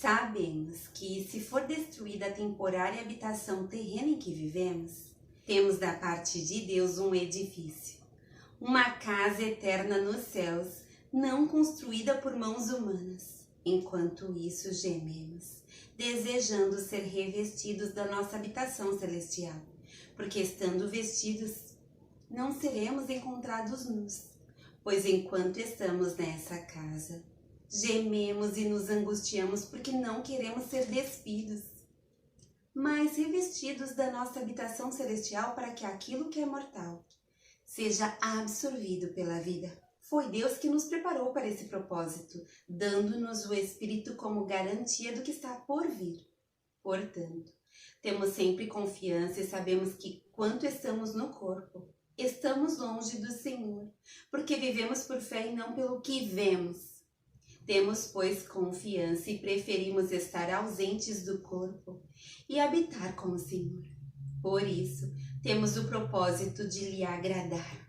Sabemos que, se for destruída a temporária habitação terrena em que vivemos, temos da parte de Deus um edifício, uma casa eterna nos céus, não construída por mãos humanas. Enquanto isso, gememos, desejando ser revestidos da nossa habitação celestial, porque estando vestidos, não seremos encontrados nus, pois enquanto estamos nessa casa, gememos e nos angustiamos porque não queremos ser despidos, mas revestidos da nossa habitação celestial para que aquilo que é mortal seja absorvido pela vida. Foi Deus que nos preparou para esse propósito, dando-nos o Espírito como garantia do que está por vir. Portanto, temos sempre confiança e sabemos que, quanto estamos no corpo, estamos longe do Senhor, porque vivemos por fé e não pelo que vemos. Temos, pois, confiança e preferimos estar ausentes do corpo e habitar com o Senhor. Por isso, temos o propósito de lhe agradar.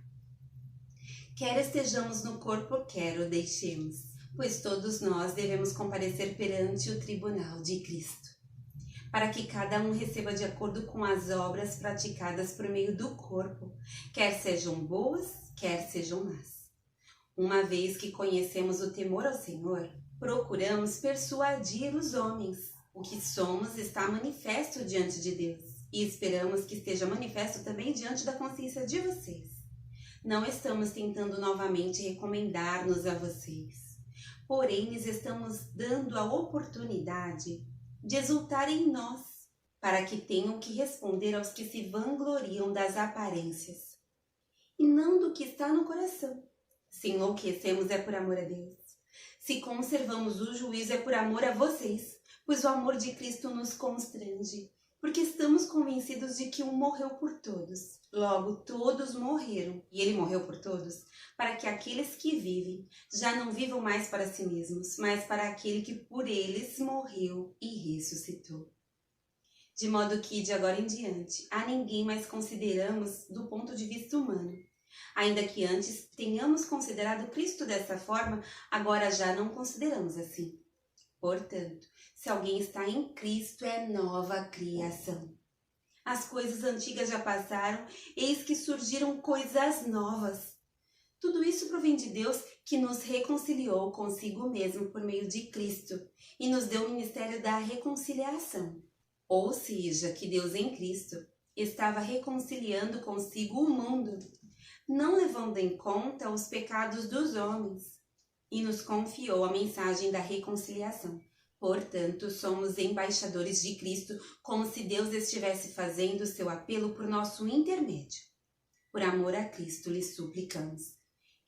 Quer estejamos no corpo, quer o deixemos, pois todos nós devemos comparecer perante o tribunal de Cristo, para que cada um receba de acordo com as obras praticadas por meio do corpo, quer sejam boas, quer sejam más. Uma vez que conhecemos o temor ao Senhor, procuramos persuadir os homens. O que somos está manifesto diante de Deus, e esperamos que esteja manifesto também diante da consciência de vocês. Não estamos tentando novamente recomendar-nos a vocês, porém lhes estamos dando a oportunidade de exultar em nós, para que tenham que responder aos que se vangloriam das aparências, e não do que está no coração. Se enlouquecemos é por amor a Deus. Se conservamos o juízo é por amor a vocês, pois o amor de Cristo nos constrange, porque estamos convencidos de que um morreu por todos. Logo, todos morreram, e ele morreu por todos, para que aqueles que vivem já não vivam mais para si mesmos, mas para aquele que por eles morreu e ressuscitou. De modo que, de agora em diante, a ninguém mais consideramos do ponto de vista humano. Ainda que antes tenhamos considerado Cristo dessa forma, agora já não consideramos assim. Portanto, se alguém está em Cristo, é nova criação. As coisas antigas já passaram, eis que surgiram coisas novas. Tudo isso provém de Deus, que nos reconciliou consigo mesmo por meio de Cristo e nos deu o ministério da reconciliação. Ou seja, que Deus em Cristo estava reconciliando consigo o mundo, não levando em conta os pecados dos homens, e nos confiou a mensagem da reconciliação. Portanto, somos embaixadores de Cristo, como se Deus estivesse fazendo seu apelo por nosso intermédio. Por amor a Cristo, lhes suplicamos: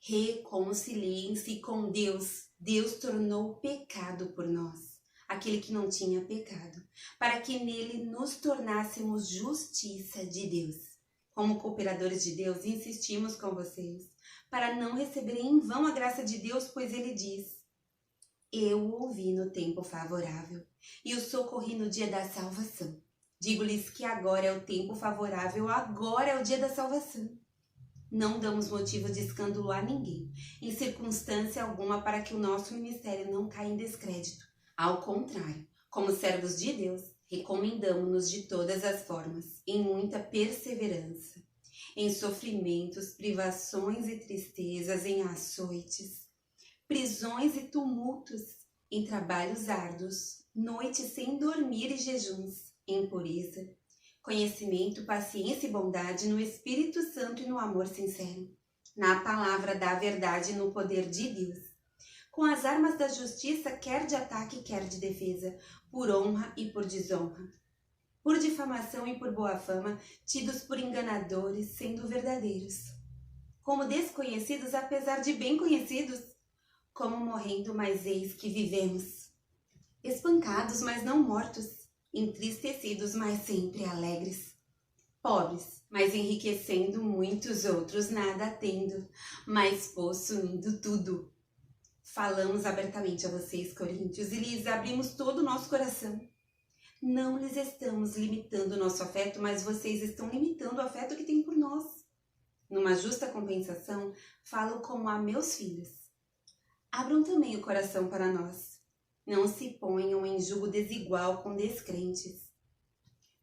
reconciliem-se com Deus. Deus tornou pecado por nós, aquele que não tinha pecado, para que nele nos tornássemos justiça de Deus. Como cooperadores de Deus, insistimos com vocês, para não receberem em vão a graça de Deus, pois ele diz: eu o ouvi no tempo favorável e o socorri no dia da salvação. Digo-lhes que agora é o tempo favorável, agora é o dia da salvação. Não damos motivo de escândalo a ninguém, em circunstância alguma, para que o nosso ministério não caia em descrédito. Ao contrário, como servos de Deus, recomendamo-nos de todas as formas, em muita perseverança, em sofrimentos, privações e tristezas, em açoites, prisões e tumultos, em trabalhos árduos, noites sem dormir e jejuns, em pureza, conhecimento, paciência e bondade, no Espírito Santo e no amor sincero, na palavra da verdade e no poder de Deus, com as armas da justiça, quer de ataque, quer de defesa, por honra e por desonra, por difamação e por boa fama, tidos por enganadores, sendo verdadeiros, como desconhecidos, apesar de bem conhecidos, como morrendo, mas eis que vivemos, espancados, mas não mortos, entristecidos, mas sempre alegres, pobres, mas enriquecendo muitos, outros nada tendo, mas possuindo tudo. Falamos abertamente a vocês, coríntios, e lhes abrimos todo o nosso coração. Não lhes estamos limitando o nosso afeto, mas vocês estão limitando o afeto que têm por nós. Numa justa compensação, falo como a meus filhos. Abram também o coração para nós. Não se ponham em julgo desigual com descrentes.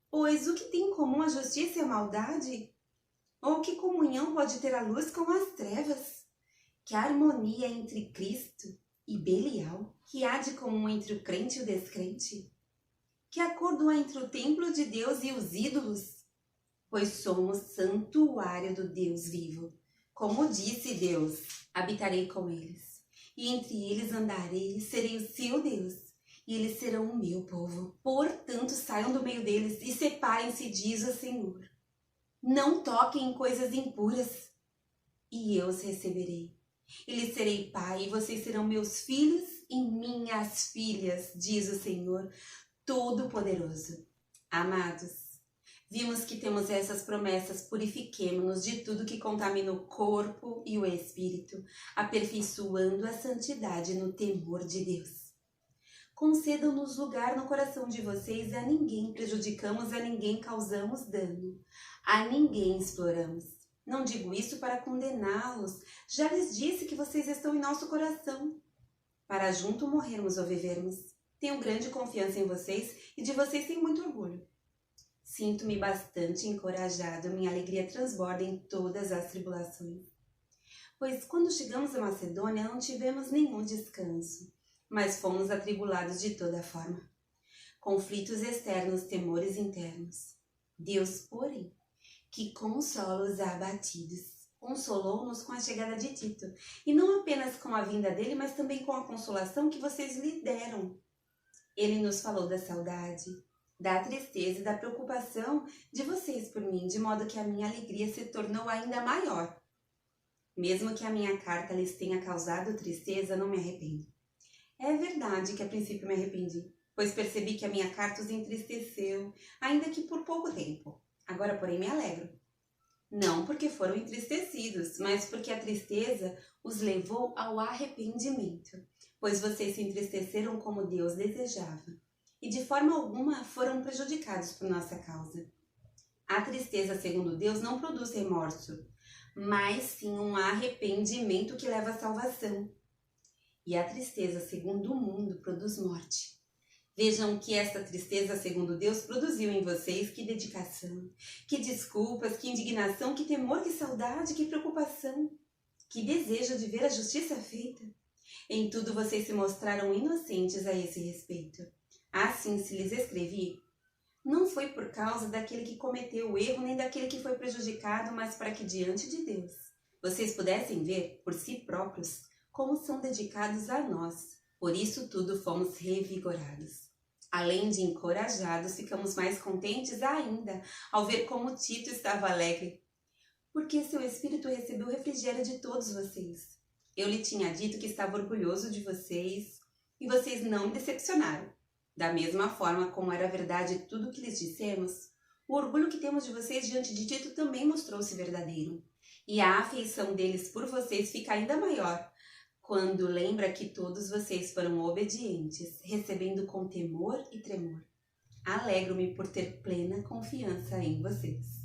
Pois o que tem em comum a justiça e a maldade? Ou que comunhão pode ter a luz com as trevas? Que harmonia entre Cristo e Belial? Que há de comum entre o crente e o descrente? Que acordo há entre o templo de Deus e os ídolos? Pois somos santuário do Deus vivo. Como disse Deus, habitarei com eles, e entre eles andarei, e serei o seu Deus, e eles serão o meu povo. Portanto, saiam do meio deles e separem-se, diz o Senhor. Não toquem em coisas impuras, e eu os receberei. E lhes serei pai, e vocês serão meus filhos e minhas filhas, diz o Senhor Todo-Poderoso. Amados, vimos que temos essas promessas, purifiquemo-nos de tudo que contamina o corpo e o espírito, aperfeiçoando a santidade no temor de Deus. Concedam-nos lugar no coração de vocês, a ninguém prejudicamos, a ninguém causamos dano, a ninguém exploramos. Não digo isso para condená-los, já lhes disse que vocês estão em nosso coração, para junto morrermos ou vivermos. Tenho grande confiança em vocês e de vocês tenho muito orgulho. Sinto-me bastante encorajado, minha alegria transborda em todas as tribulações. Pois quando chegamos à Macedônia não tivemos nenhum descanso, mas fomos atribulados de toda forma. Conflitos externos, temores internos. Deus, porém, que consola os abatidos, consolou-nos com a chegada de Tito, e não apenas com a vinda dele, mas também com a consolação que vocês lhe deram. Ele nos falou da saudade, da tristeza e da preocupação de vocês por mim, de modo que a minha alegria se tornou ainda maior. Mesmo que a minha carta lhes tenha causado tristeza, não me arrependo. É verdade que a princípio me arrependi, pois percebi que a minha carta os entristeceu, ainda que por pouco tempo. Agora, porém, me alegro. Não porque foram entristecidos, mas porque a tristeza os levou ao arrependimento, pois vocês se entristeceram como Deus desejava, e de forma alguma foram prejudicados por nossa causa. A tristeza, segundo Deus, não produz remorso, mas sim um arrependimento que leva à salvação. E a tristeza, segundo o mundo, produz morte. Vejam que esta tristeza, segundo Deus, produziu em vocês que dedicação, que desculpas, que indignação, que temor, que saudade, que preocupação, que desejo de ver a justiça feita. Em tudo vocês se mostraram inocentes a esse respeito. Assim se lhes escrevi, não foi por causa daquele que cometeu o erro, nem daquele que foi prejudicado, mas para que diante de Deus vocês pudessem ver por si próprios como são dedicados a nós. Por isso tudo fomos revigorados. Além de encorajados, ficamos mais contentes ainda ao ver como Tito estava alegre, porque seu espírito recebeu o refrigério de todos vocês. Eu lhe tinha dito que estava orgulhoso de vocês e vocês não me decepcionaram. Da mesma forma como era verdade tudo o que lhes dissemos, o orgulho que temos de vocês diante de Tito também mostrou-se verdadeiro. E a afeição deles por vocês fica ainda maior, quando lembra que todos vocês foram obedientes, recebendo com temor e tremor. Alegro-me por ter plena confiança em vocês.